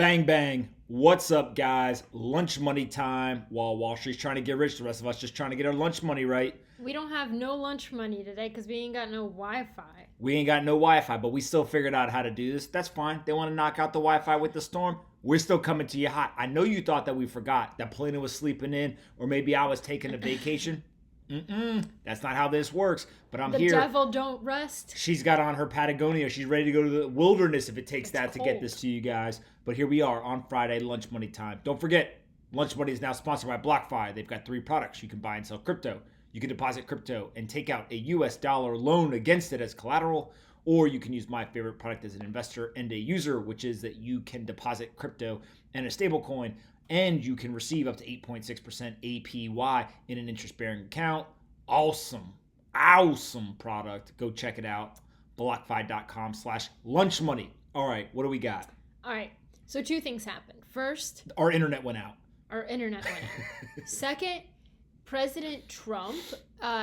Bang, bang. What's up, guys? Lunch money time. While Wall Street's trying to get rich, the rest of us just trying to get our lunch money right. We don't have no lunch money today because we ain't got no Wi-Fi. We ain't got no Wi-Fi, but we still figured out how to do this. That's fine. They want to knock out the Wi-Fi with the storm. We're still coming to you hot. I know you thought that we forgot that Polina was sleeping in, or maybe I was taking a vacation. That's not how this works. But I'm here. The devil don't rest. She's got on her Patagonia. She's ready to go to the wilderness if it takes It's that cold. to get this to you guys. But here we are on Friday, lunch money time. Don't forget, lunch money is now sponsored by BlockFi. They've got 3 products. You can buy and sell crypto. You can deposit crypto and take out a US dollar loan against it as collateral. Or you can use my favorite product as an investor and a user, which is that you can deposit crypto and a stable coin, and you can receive up to 8.6% APY in an interest-bearing account. Awesome product. Go check it out. BlockFi.com/lunchmoney. All right, what do we got? All right. So 2 things happened. First, Our internet went out. our internet went out. Second, President Trump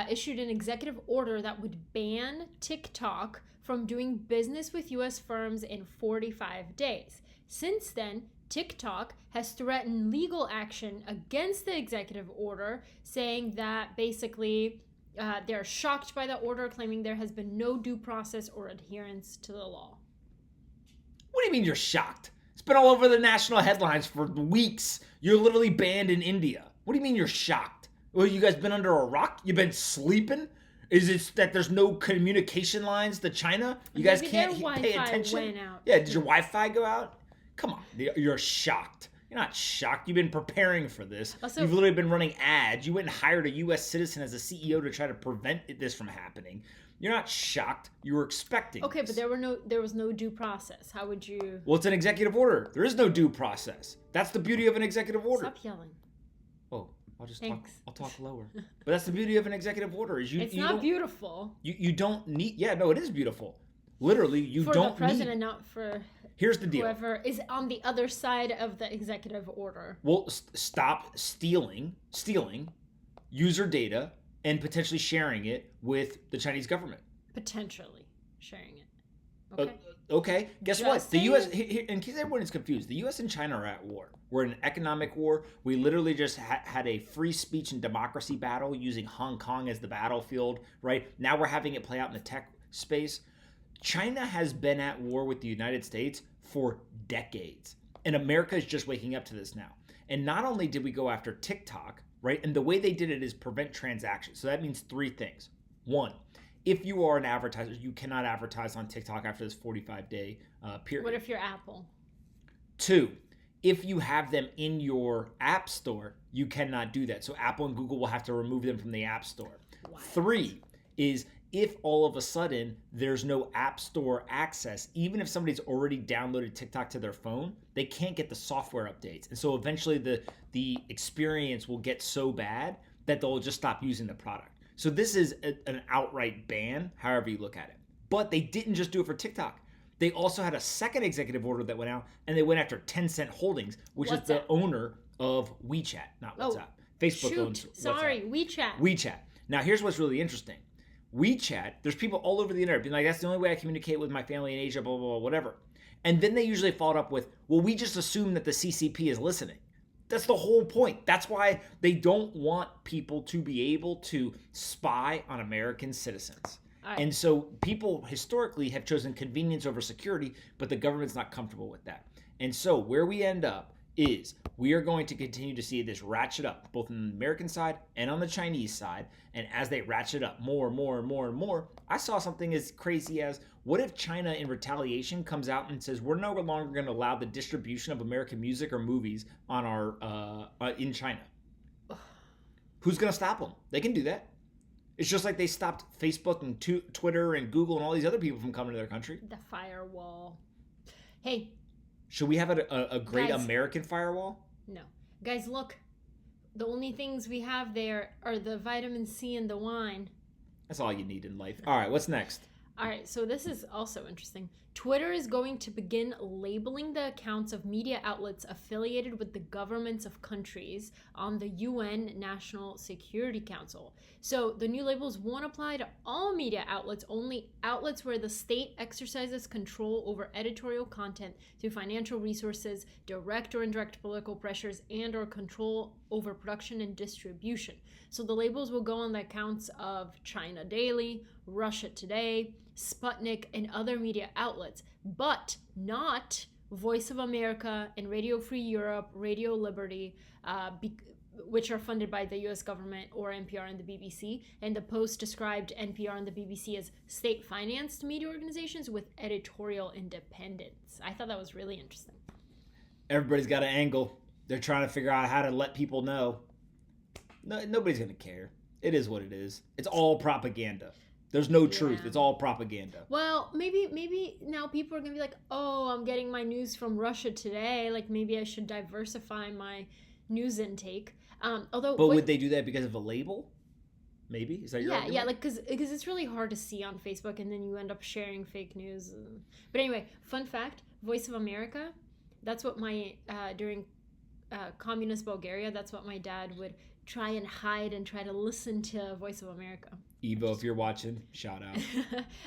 issued an executive order that would ban TikTok from doing business with U.S. firms in 45 days. Since then, TikTok has threatened legal action against the executive order, saying that basically they're shocked by the order, claiming there has been no due process or adherence to the law. What do you mean you're shocked? It's been all over the national headlines for weeks. You're literally banned in India. What do you mean you're shocked? Well, you guys been under a rock? You been sleeping? Is it that there's no communication lines to China? You guys Maybe can't their pay Wi-Fi attention? went out. Yeah, did your Wi-Fi go out? Come on, you're shocked. You're not shocked. You've been preparing for this. Also- You've literally been running ads. You went and hired a U.S. citizen as a CEO to try to prevent this from happening. You're not shocked. You were expecting Okay, this. but there was no due process. How would you Well, it's an executive order. There is no due process. That's the beauty of an executive order. stop yelling? Oh, I'll just talk. Thanks. I'll talk lower. But that's the beauty of an executive order. Is It's you not don't, beautiful You don't need. Yeah, no, it is beautiful. Literally, you for don't the president, need. not for Here's the deal. whoever is on the other side of the executive order. Well, stop stealing user data and potentially sharing it with the Chinese government. Potentially sharing it. Okay. Okay, guess Just what? The saying. U.S. In case everyone is confused, the U.S. and China are at war. We're in an economic war. We literally just had a free speech and democracy battle using Hong Kong as the battlefield, right? Now we're having it play out in the tech space. China has been at war with the United States for decades, and America is just waking up to this now. And not only did we go after TikTok, right? And the way they did it is prevent transactions. So that means 3 things. 1, if you are an advertiser, you cannot advertise on TikTok after this 45-day period. What if you're Apple? 2, if you have them in your app store, you cannot do that. So Apple and Google will have to remove them from the app store. Wild. 3 is if all of a sudden there's no app store access, even if somebody's already downloaded TikTok to their phone, they can't get the software updates. And so eventually the experience will get so bad that they'll just stop using the product. So this is an outright ban, however you look at it. But they didn't just do it for TikTok. They also had a second executive order that went out, and they went after Tencent Holdings, which is the owner of WeChat, not WhatsApp. Facebook owns WhatsApp. Sorry, WeChat. WeChat. Now, here's what's really interesting. WeChat, there's people all over the internet being like, that's the only way I communicate with my family in Asia, blah, blah, blah, whatever. And then they usually followed up with, well, we just assume that the CCP is listening. That's the whole point. That's why they don't want people to be able to spy on American citizens. Right. And so people historically have chosen convenience over security, but the government's not comfortable with that. And so where we end up is we are going to continue to see this ratchet up, both on the American side and on the Chinese side. And as they ratchet up more and more and more and more, I saw something as crazy as, what if China in retaliation comes out and says, we're no longer going to allow the distribution of American music or movies on our in China? Who's going to stop them? They can do that. It's just like they stopped Facebook and Twitter and Google and all these other people from coming to their country. The firewall. Hey. Should we have a great Guys. American firewall? No. Guys, look. The only things we have there are the vitamin C and the wine. That's all you need in life. All right, what's next? All right, so this is also interesting. Twitter is going to begin labeling the accounts of media outlets affiliated with the governments of countries on the UN National Security Council. So the new labels won't apply to all media outlets, only outlets where the state exercises control over editorial content through financial resources, direct or indirect political pressures, and or control over production and distribution. So the labels will go on the accounts of China Daily, Russia Today, Sputnik, and other media outlets, but not Voice of America and Radio Free Europe, Radio Liberty, which are funded by the US government, or NPR and the BBC. And the Post described NPR and the BBC as state-financed media organizations with editorial independence. I thought that was really interesting. Everybody's got an angle. They're trying to figure out how to let people know. No, nobody's going to care. It is what it is. It's all propaganda. There's no truth. It's all propaganda. Well, maybe now people are going to be like, oh, I'm getting my news from Russia Today. Like, maybe I should diversify my news intake. But would they do that because of a label? Maybe? Is that your argument? Yeah, like, because it's really hard to see on Facebook, and then you end up sharing fake news. But anyway, fun fact, Voice of America, that's what during communist Bulgaria, that's what my dad would try and hide and try to listen to Voice of America. Evo, if you're watching, shout out.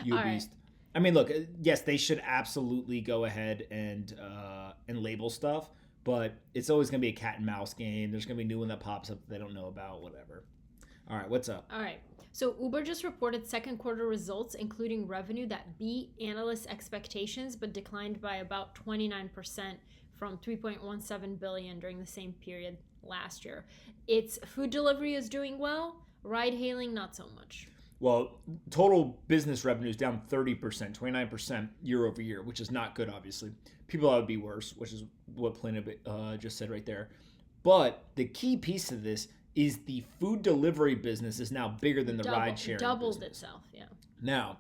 You a beast. Right. I mean, look, yes, they should absolutely go ahead and label stuff, but it's always going to be a cat and mouse game. There's going to be a new one that pops up that they don't know about, whatever. All right, what's up? All right. So Uber just reported second quarter results, including revenue that beat analysts' expectations, but declined by about 29% from $3.17 billion during the same period last year. Its food delivery is doing well, ride hailing not so much. Well, total business revenue is down 30%, 29% year over year, which is not good, obviously. People thought it would be worse, which is what Polina just said right there. But the key piece of this is the food delivery business is now bigger than the ride sharing doubled business. Itself, yeah. Now,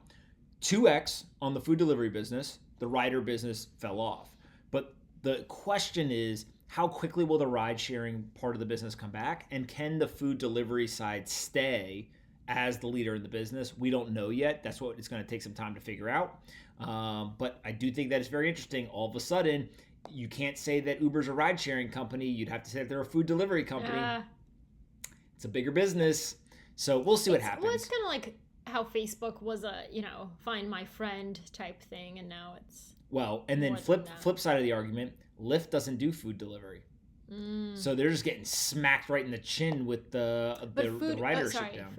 2x on the food delivery business, the rider business fell off. But the question is, how quickly will the ride sharing part of the business come back? And can the food delivery side stay as the leader in the business? We don't know yet. That's what it's going to take some time to figure out. But I do think that it's very interesting. All of a sudden, you can't say that Uber's a ride sharing company. You'd have to say that they're a food delivery company. It's a bigger business. So we'll see what happens. Well, it's kind of like how Facebook was a, find my friend type thing. And now it's... Well, and then flip side of the argument, Lyft doesn't do food delivery. So they're just getting smacked right in the chin with the ridership down.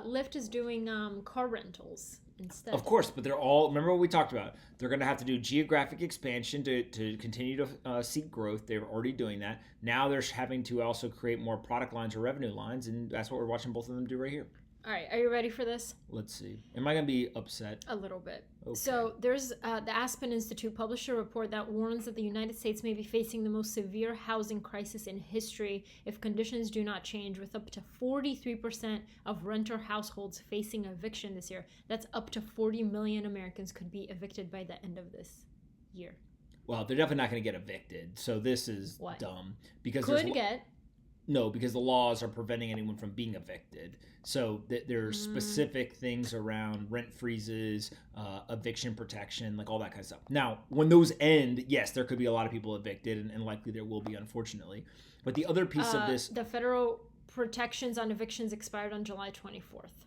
Lyft is doing car rentals instead. Of course, but they're all, remember what we talked about. They're going to have to do geographic expansion to continue to seek growth. They're already doing that. Now they're having to also create more product lines or revenue lines, and that's what we're watching both of them do right here. All right, are you ready for this? Let's see. Am I going to be upset? A little bit. Okay. So there's the Aspen Institute published a report that warns that the United States may be facing the most severe housing crisis in history if conditions do not change, with up to 43% of renter households facing eviction this year. That's up to 40 million Americans could be evicted by the end of this year. Well, they're definitely not going to get evicted. So this is dumb. Because No, because the laws are preventing anyone from being evicted. So there's specific things around rent freezes, eviction protection, like all that kind of stuff. Now, when those end, yes, there could be a lot of people evicted, and likely there will be, unfortunately. But the other piece of this... The federal protections on evictions expired on July 24th.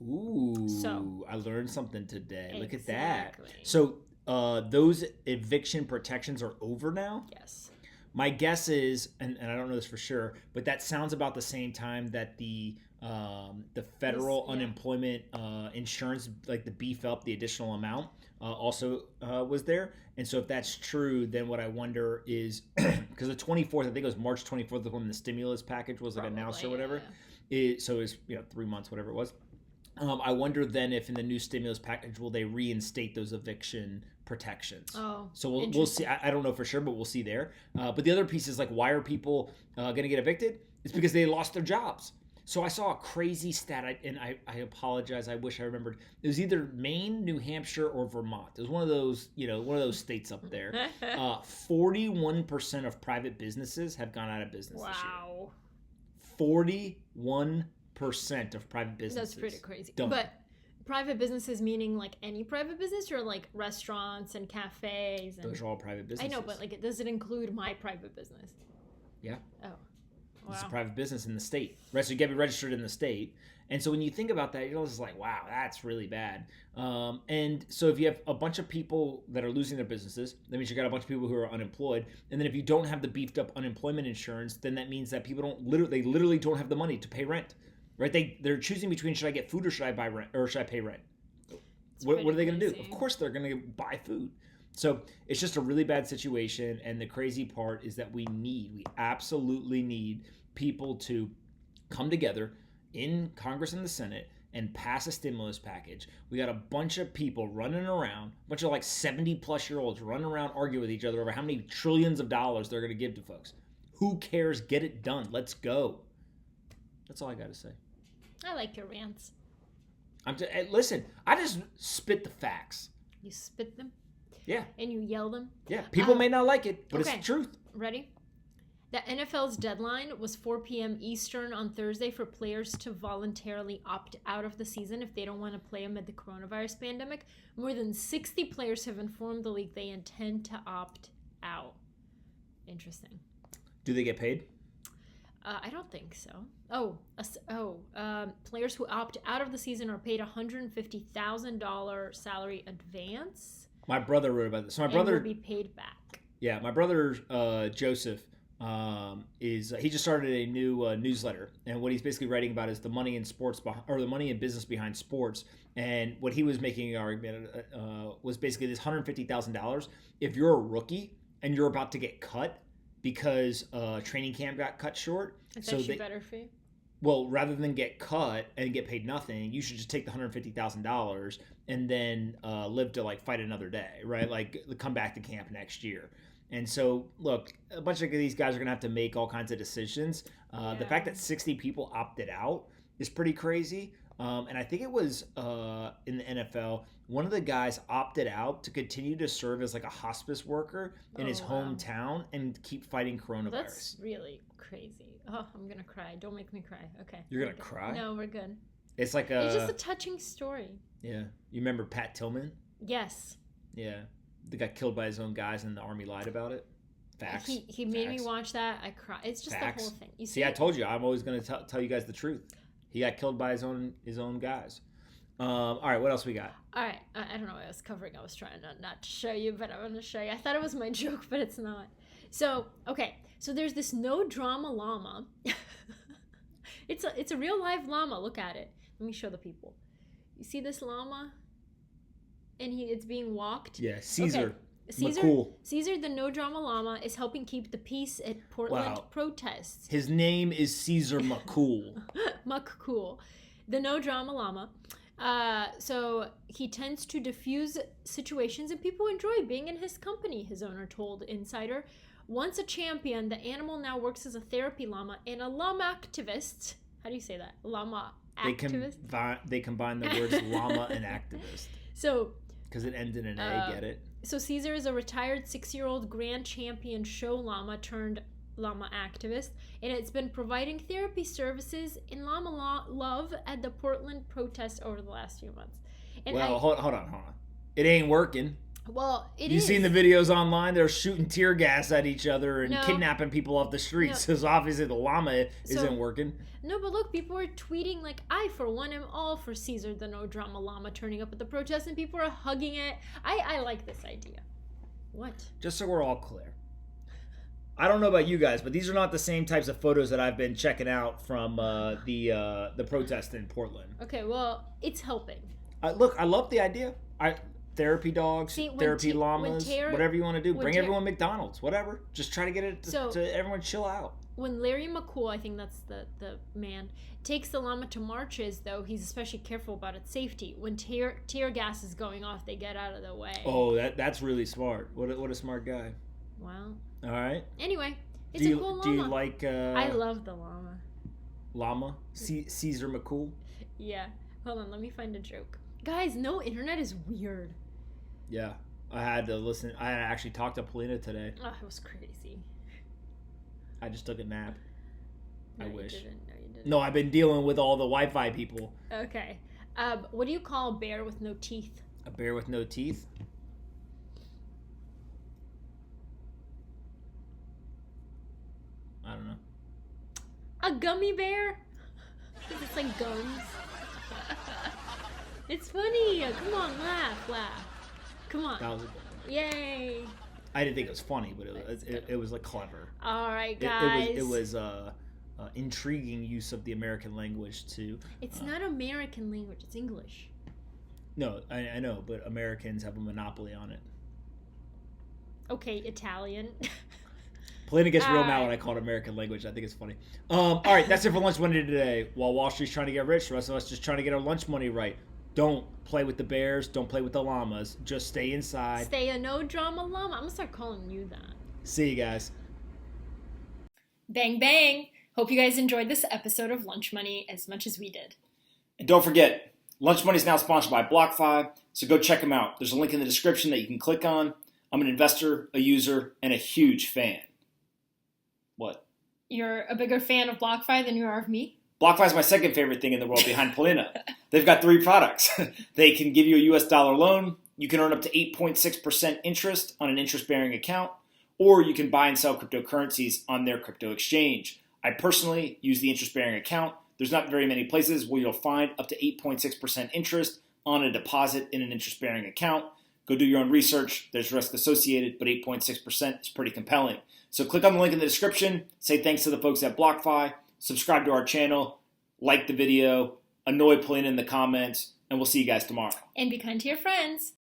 Ooh, so, I learned something today. Exactly. Look at that. So those eviction protections are over now? Yes. My guess is, and I don't know this for sure, but that sounds about the same time that the federal unemployment insurance, like the beef up, the additional amount, also was there. And so if that's true, then what I wonder is, because the 24th, I think it was March 24th, when the stimulus package was announced or whatever. So it was 3 months, whatever it was. I wonder then if in the new stimulus package, will they reinstate those eviction protections? So we'll see. I don't know for sure, but we'll see there. But the other piece is, like, why are people going to get evicted? It's because they lost their jobs. So I saw a crazy stat, and I apologize. I wish I remembered. It was either Maine, New Hampshire, or Vermont. It was one of those, one of those states up there. 41% of private businesses have gone out of business this year. Wow. 41% of private businesses. That's pretty crazy. Done. But private businesses meaning like any private business or like restaurants and cafes? And... Those are all private businesses. I know, but like, does it include my private business? Yeah. Oh. Wow. It's a private business in the state. Right, so you get registered in the state. And so when you think about that, you're just like, wow, that's really bad. And so if you have a bunch of people that are losing their businesses, that means you got a bunch of people who are unemployed. And then if you don't have the beefed up unemployment insurance, then that means that people literally don't have the money to pay rent. Right? They're choosing between, should I get food or should I buy rent or should I pay rent? What are they going to do? Of course they're going to buy food. So it's just a really bad situation. And the crazy part is that we absolutely need people to come together in Congress and the Senate and pass a stimulus package. We got a bunch of people running around, a bunch of like 70-plus-year-olds running around arguing with each other over how many trillions of dollars they're going to give to folks. Who cares? Get it done. Let's go. That's all I got to say. I like your rants. Listen, I just spit the facts. You spit them? Yeah. And you yell them? Yeah. People may not like it, but okay. It's the truth. Ready? The NFL's deadline was 4 p.m. Eastern on Thursday for players to voluntarily opt out of the season if they don't want to play amid the coronavirus pandemic. More than 60 players have informed the league they intend to opt out. Interesting. Do they get paid? I don't think so. Players who opt out of the season are paid $150,000 salary advance. My brother wrote about this. So my brother will be paid back. Yeah, my brother Joseph he just started a new newsletter, and what he's basically writing about is the money in sports or the money in business behind sports. And what he was making an argument was basically this $150,000. If you're a rookie and you're about to get cut because training camp got cut short, it's actually better for you. Well, rather than get cut and get paid nothing, you should just take the $150,000 and then live to like fight another day, right? Like come back to camp next year. And so, look, a bunch of these guys are going to have to make all kinds of decisions. The fact that 60 people opted out is pretty crazy. And I think it was in the NFL, one of the guys opted out to continue to serve as like a hospice worker in his hometown and keep fighting coronavirus. That's really crazy. Oh, I'm going to cry. Don't make me cry. Okay. You're going to cry? No, we're good. It's like it's just a touching story. Yeah. You remember Pat Tillman? Yes. Yeah. They got killed by his own guys and the army lied about it. Facts. He made me watch that. I cried. It's just the whole thing. You see, I told you. I'm always going to tell you guys the truth. He got killed by his own guys. All right, what else we got? All right, I don't know what I was covering. I was trying not to show you, but I'm going to show you. I thought it was my joke, but it's not. So, okay. So there's this no drama llama. It's a real live llama. Look at it. Let me show the people. You see this llama? And it's being walked. Yeah, Caesar. Okay. McCool. Caesar, the no drama llama, is helping keep the peace at Portland protests. His name is Caesar McCool. McCool, the no drama llama. So he tends to diffuse situations, and people enjoy being in his company. His owner told Insider. Once a champion, the animal now works as a therapy llama and a llama activist. How do you say that? Llama activist. They combine the words llama and activist. So. Because it ends in an A, get it? So Caesar is a retired 6-year-old grand champion show llama turned llama activist, and it's been providing therapy services in llama love at the Portland protests over the last few months. And hold on. It ain't working. Well, You've seen the videos online? They're shooting tear gas at each other and kidnapping people off the streets. Because obviously the llama isn't working. No, but look, people are tweeting like, I for one am all for Caesar, the no drama llama, turning up at the protest, and people are hugging it. I like this idea. What? Just so we're all clear. I don't know about you guys, but these are not the same types of photos that I've been checking out from the protest in Portland. Okay, well, it's helping. Look, I love the idea. Therapy dogs, therapy llamas, whatever you want to do. Bring everyone McDonald's, whatever. Just try to get it to everyone chill out. When Larry McCool, I think that's the man, takes the llama to marches, though, he's especially careful about its safety. When tear gas is going off, they get out of the way. Oh, that's really smart. What a smart guy. Well. All right. Anyway, it's a cool llama. Do you like... I love the llama. Llama? Caesar McCool? Yeah. Hold on, let me find a joke. Guys, no internet is weird. Yeah, I had to listen. I actually talked to Polina today. Oh, it was crazy. I just took a nap. No, I wish. You didn't. No, you didn't. No, I've been dealing with all the Wi-Fi people. Okay. What do you call a bear with no teeth? A bear with no teeth? I don't know. A gummy bear? It's like gums. It's funny. Come on, laugh. Come on. That was a good one. Yay. I didn't think it was funny, but it was like clever. All right, guys. It was intriguing use of the American language too. It's not American language. It's English. No, I know, but Americans have a monopoly on it. Okay, Italian. Polina gets real mad when I call it American language. I think it's funny. All right, that's it for lunch money today. While Wall Street's trying to get rich, the rest of us just trying to get our lunch money right. Don't play with the bears. Don't play with the llamas. Just stay inside. Stay a no drama llama. I'm gonna start calling you that. See you guys. Bang bang. Hope you guys enjoyed this episode of Lunch Money as much as we did. And don't forget, Lunch Money is now sponsored by BlockFi, so go check them out. There's a link in the description that you can click on. I'm an investor, a user, and a huge fan. What? You're a bigger fan of BlockFi than you are of me? BlockFi is my second favorite thing in the world behind Polina. They've got 3 products. They can give you a US dollar loan. You can earn up to 8.6% interest on an interest-bearing account, or you can buy and sell cryptocurrencies on their crypto exchange. I personally use the interest-bearing account. There's not very many places where you'll find up to 8.6% interest on a deposit in an interest-bearing account. Go do your own research. There's risk associated, but 8.6% is pretty compelling. So click on the link in the description. Say thanks to the folks at BlockFi. Subscribe to our channel. Like the video. Annoy Polina in the comments. And we'll see you guys tomorrow. And be kind to your friends.